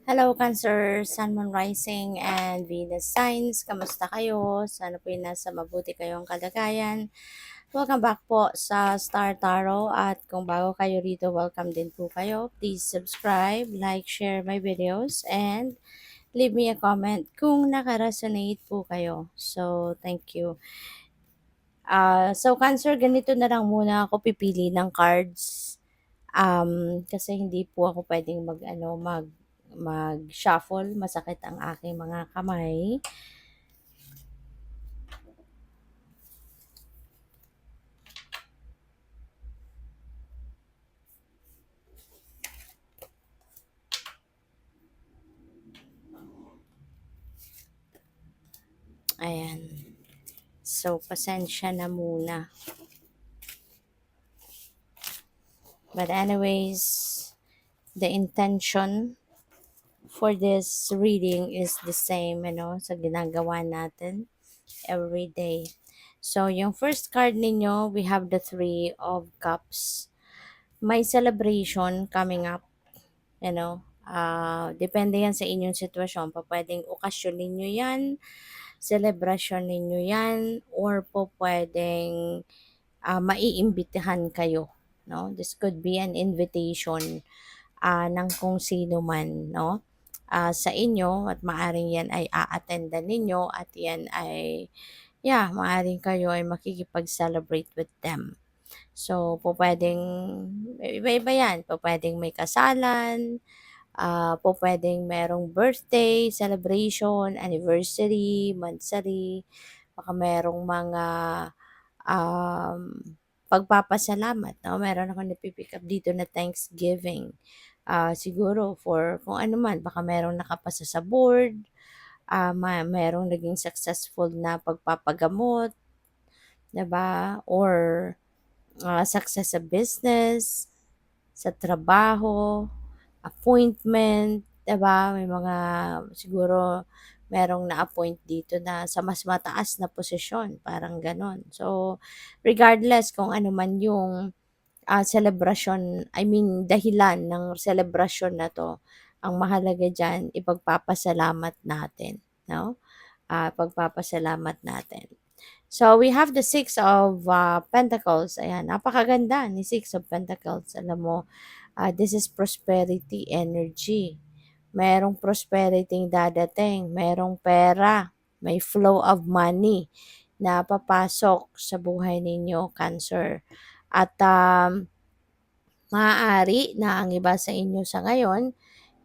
Hello, Cancer, Sun, Moon, Rising, and Venus Signs. Kamusta kayo? Sana po nasa mabuti kayong kalagayan. Welcome back po sa Star Tarot at kung bago kayo rito, welcome din po kayo. Please subscribe, like, share my videos, and leave me a comment kung nakaresonate po kayo. So, thank you. So Cancer, ganito na lang muna ako pipili ng cards. Kasi hindi po ako pwedeng mag-shuffle, masakit ang aking mga kamay. Ayan. So, pasensya na muna. But anyways, the intention for this reading is the same, sa ginagawa natin every day. So, yung first card ninyo, we have the Three of Cups. May celebration coming up, depende yan sa inyong sitwasyon. Pwedeng okasyon ninyo yan, celebration ninyo yan, or po pwedeng maiimbitahan kayo. No? This could be an invitation ng kung sino man, sa inyo, at maaring yan ay a-attendan ninyo at yan ay, maaring kayo ay makikipag-celebrate with them. So, pwedeng, iba-iba yan. Pwedeng may kasalan, pwedeng merong birthday, celebration, anniversary, monthsary, baka merong mga um, pagpapasalamat. No? Meron ako napipick up dito na Thanksgiving. Siguro for kung ano man, baka merong nakapasa sa board, merong naging successful na pagpapagamot, 'di ba? Or success sa business, sa trabaho, appointment, 'di ba? May mga siguro merong na-appoint dito na sa mas mataas na posisyon, parang ganon. So, regardless kung ano man yung celebration, I mean, dahilan ng celebration na to, ang mahalaga dyan, ipagpapasalamat natin, no? Pagpapasalamat natin. So, we have the Six of Pentacles. Ayan, napakaganda ni Six of Pentacles. Alam mo, this is prosperity energy. Merong prosperity dadating. Merong pera. May flow of money na papasok sa buhay ninyo, Cancer. At maaari na ang iba sa inyo sa ngayon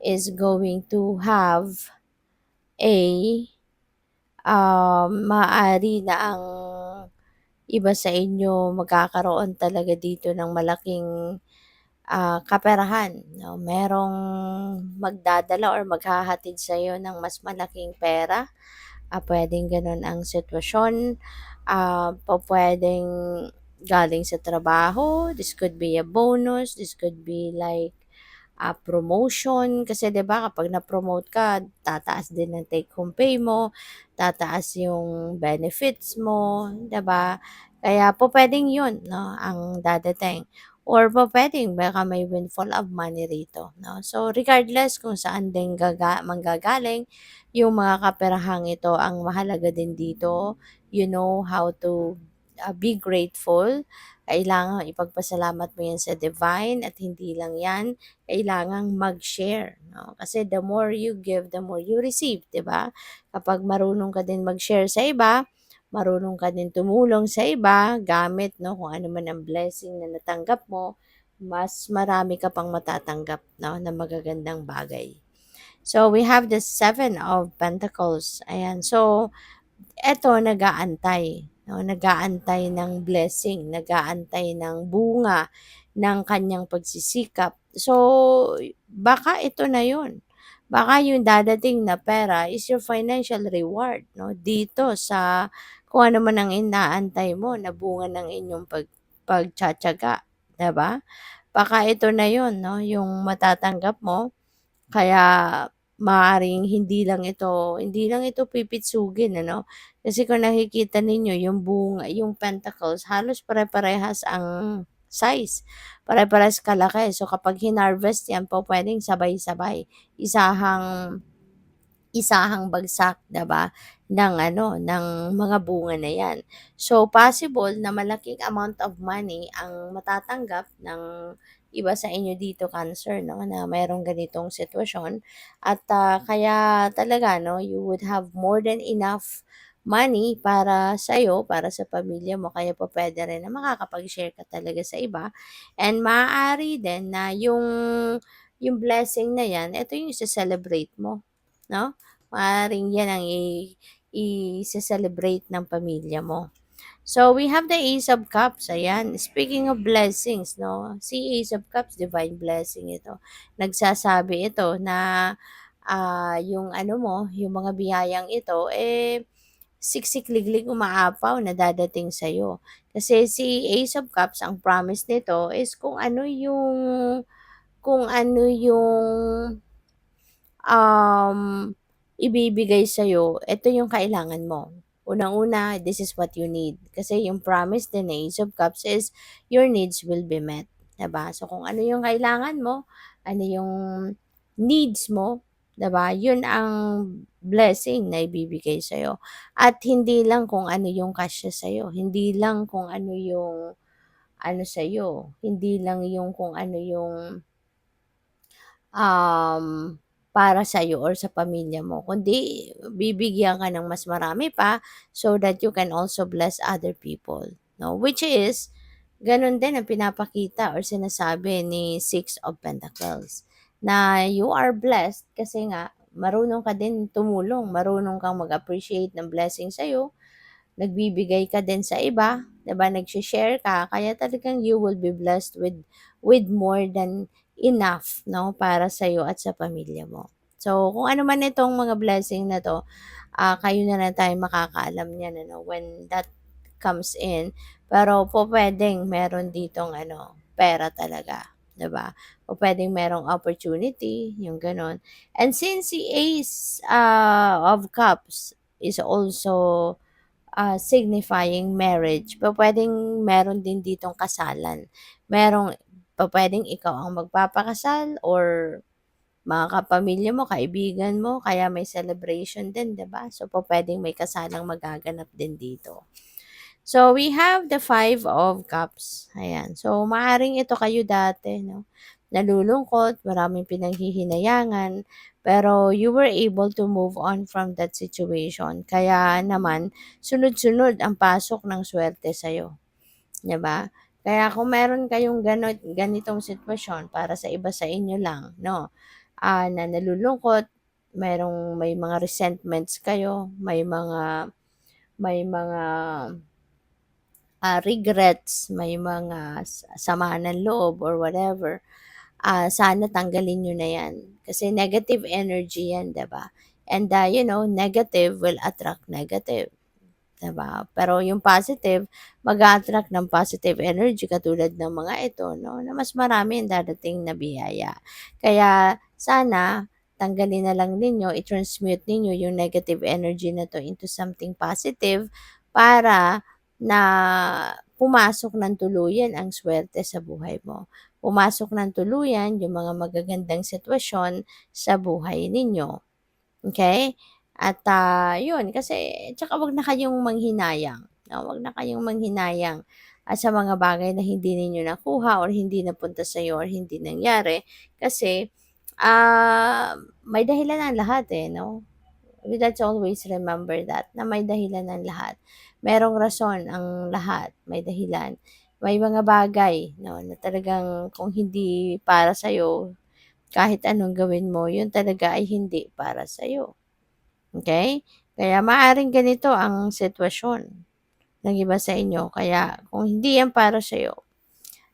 is going to have a maaari na ang iba sa inyo magkakaroon talaga dito ng malaking kaperahan. No? Merong magdadala or maghahatid sa iyo ng mas malaking pera. Pwedeng ganun ang sitwasyon. Pwedeng galing sa trabaho. This could be a bonus. This could be like promotion. Kasi 'di ba kapag na-promote ka, tataas din ang take home pay mo, tataas yung benefits mo, 'di ba? Kaya po pwedeng 'yun, no, ang dadating. Or po pwedeng baka may windfall of money rito, no? So regardless kung saan din manggagaling yung mga kaperahang ito, ang mahalaga din dito, you know how to be grateful. Kailangan ipagpasalamat mo yan sa divine at hindi lang yan kailangang mag-share, no? Kasi the more you give, the more you receive, 'di ba? Kapag marunong ka din mag-share sa iba, marunong ka din tumulong sa iba gamit, no, kung ano man ang blessing na natanggap mo, mas marami ka pang matatanggap, no, na magagandang bagay. So, we have the Seven of Pentacles. Ayan. So, eto nag-aantay, no, nag-aantay ng blessing, nag-aantay ng bunga ng kanyang pagsisikap. So, baka ito na 'yun. Baka yung dadating na pera is your financial reward, no? Dito sa kung ano man ang inaantay mo na bunga ng inyong pagtiyatiyaga, 'di ba? Baka ito na 'yun, no, yung matatanggap mo. Kaya maaaring hindi lang ito pipitsugin, ano? Kasi kung nakikita ninyo yung bunga, yung pentacles, halos pare-parehas ang size, pare-parehas kalaki. So, kapag hinarvest yan po, pwedeng sabay-sabay, isahang isahang bagsak, 'di ba, ng ano, ng mga bunga na 'yan. So, possible na malaking amount of money ang matatanggap ng iba sa inyo dito, Cancer, 'no, na mayroong ganitong sitwasyon at, kaya talaga 'no, you would have more than enough money para sa'yo, para sa pamilya mo. Kaya po puwede rin na makakapag-share ka talaga sa iba and maaari din na yung blessing na 'yan, eto yung ise-celebrate mo, 'no? Maaaring 'yan ang ise-celebrate ng pamilya mo. So, we have the Ace of Cups, ayan. Speaking of blessings, 'no, si Ace of Cups, divine blessing ito. Nagsasabi ito na, yung ano mo, yung mga biyayang ito, siksik-liglig umaapaw na dadating sa'yo. Kasi si Ace of Cups, ang promise nito is kung ano yung ibibigay sa'yo, ito yung kailangan mo. Unang-una, this is what you need. Kasi yung promise din ng Ace of Cups is your needs will be met. 'Di ba? So, kung ano yung kailangan mo, ano yung needs mo, 'di ba? Yun ang blessing na ibibigay sa'yo. At hindi lang kung ano yung kasya sa'yo. Hindi lang kung ano yung ano sa'yo. Hindi lang yung kung ano yung um, para sa'yo or sa pamilya mo, kundi bibigyan ka ng mas marami pa so that you can also bless other people, no? Which is, ganun din ang pinapakita or sinasabi ni Six of Pentacles, na you are blessed kasi nga marunong ka din tumulong, marunong kang mag-appreciate ng blessing sa'yo, nagbibigay ka din sa iba, 'di ba, nagshi-share ka, kaya talagang you will be blessed with more than enough, 'no, para sa sa'yo at sa pamilya mo. So, kung ano man itong mga blessing na 'to, kayo na lang tayo makakaalam niyan ano, when that comes in. Pero pupuwedeng meron ditong ano, pera talaga, 'di ba? Pupuwedeng merong opportunity, yung gano'n. And since si Ace, of Cups is also signifying marriage, pupuwedeng meron din ditong kasalan. Pupuwedeng ikaw ang magpapakasal or mga kapamilya mo, kaibigan mo, kaya may celebration din, 'di ba? So, pupuwedeng may kasalang magaganap din dito. So, we have the Five of Cups, ayan. So, maaaring ito kayo dati 'no, nalulungkot, maraming pinaghihinayangan, pero you were able to move on from that situation. Kaya naman sunod-sunod ang pasok ng suwerte sa'yo, 'di ba? Kaya kung meron kayong ganitong sitwasyon para sa iba sa inyo lang 'no, na nalulungkot, may mga resentments kayo, may mga regrets, may mga sama ng loob or whatever, sana tanggalin niyo na 'yan. Kasi negative energy 'yan, 'di ba? And, negative will attract negative. 'Di ba? Pero yung positive, mag-a-attract ng positive energy katulad ng mga ito 'no, na mas marami ang dadating na biyaya. Kaya sana tanggalin na lang ninyo, i-transmute ninyo yung negative energy na 'to into something positive para na pumasok ng tuluyan ang suwerte sa buhay mo. Pumasok ng tuluyan yung mga magagandang sitwasyon sa buhay ninyo. Okay. At, yun kasi tsaka 'wag na kayong manghinayang, 'no, 'wag na kayong manghinayang, sa mga bagay na hindi ninyo nakuha or hindi napunta sa'yo or hindi nangyari kasi, may dahilan ang lahat, eh, 'no? Let's always remember that, na may dahilan ang lahat. Merong rason ang lahat, may dahilan. May mga bagay 'no, na talagang kung hindi para sa'yo, kahit anong gawin mo, yun talaga ay hindi para sa'yo. Okay. Kaya maaaring ganito ang sitwasyon ng iba sa inyo. Kaya kung hindi yan para sa'yo,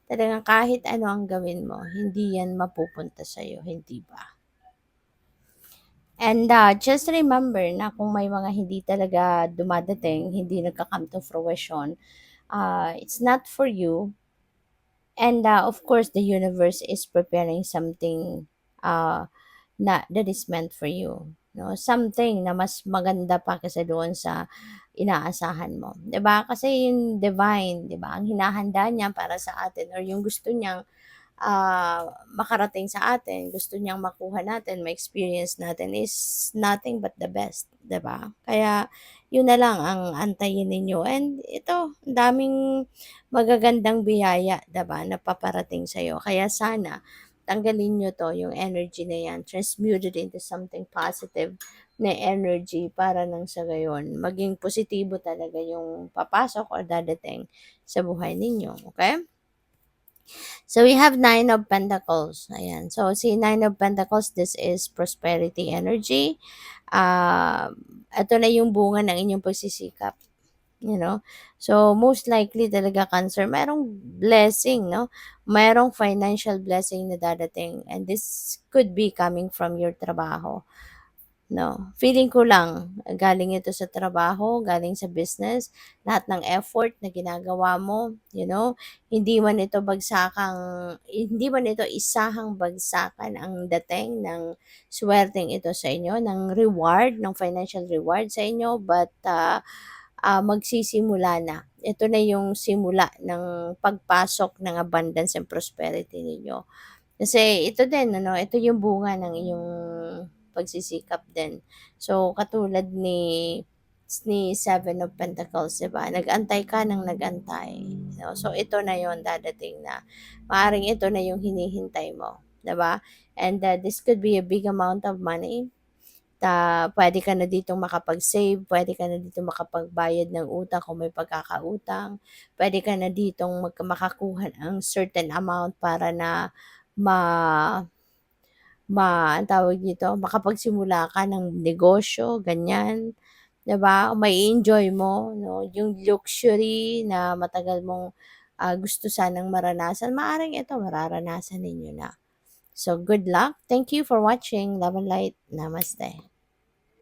talagang kahit ano ang gawin mo, hindi yan mapupunta sa'yo, hindi ba? And, just remember na kung may mga hindi talaga dumadating, hindi nagka-come to fruition, it's not for you. And, of course, the universe is preparing something, that is meant for you. 'no, something na mas maganda pa kaysa doon sa inaasahan mo, 'di ba? Kasi yung divine, 'di ba, ang hinahanda niya para sa atin or yung gusto niyang makarating sa atin, gusto niyang makuha natin, ma-experience natin is nothing but the best, 'di ba? Kaya yun na lang ang antayin ninyo and ito, ang daming magagandang biyaya, 'di ba, na paparating sa'yo. Kaya sana tanggalin niyo 'to, yung energy na 'yan, transmute it into something positive na energy para nang sa gayon maging positibo talaga yung papasok or dadating sa buhay ninyo, okay? So we have Nine of Pentacles. Ayan. So si Nine of Pentacles, this is prosperity energy. Ito na yung bunga ng inyong pagsisikap. You know? So most likely talaga Cancer, merong blessing, no? Merong financial blessing na dadating. And this could be coming from your trabaho. No, feeling ko lang galing ito sa trabaho, galing sa business, lahat ng effort na ginagawa mo, hindi man ito isahang bagsakan ang dating ng swerteng ito sa inyo, ng reward, ng financial reward sa inyo, but magsisimula na. Ito na yung simula ng pagpasok ng abundance and prosperity ninyo. Kasi ito din ano, ito yung bunga ng iyong pagsisikap din. So katulad ni Seven of Pentacles, 'di ba? Nag-antay ka ng nag-antay. So ito na yon dadating na. Maaring ito na yung hinihintay mo, 'di ba? And this could be a big amount of money. Pwede ka na ditong makapag-save, pwede ka na ditong makapagbayad ng utang kung may pagkakautang, pwede ka na ditong makakuha ng certain amount para na ma ang tawag dito, makapagsimula ka ng negosyo, ganyan, 'di ba? Mai-enjoy mo 'no, yung luxury na matagal mong, gusto sanang maranasan, maaaring ito mararanasan ninyo na. So, good luck. Thank you for watching. Love and light. Namaste.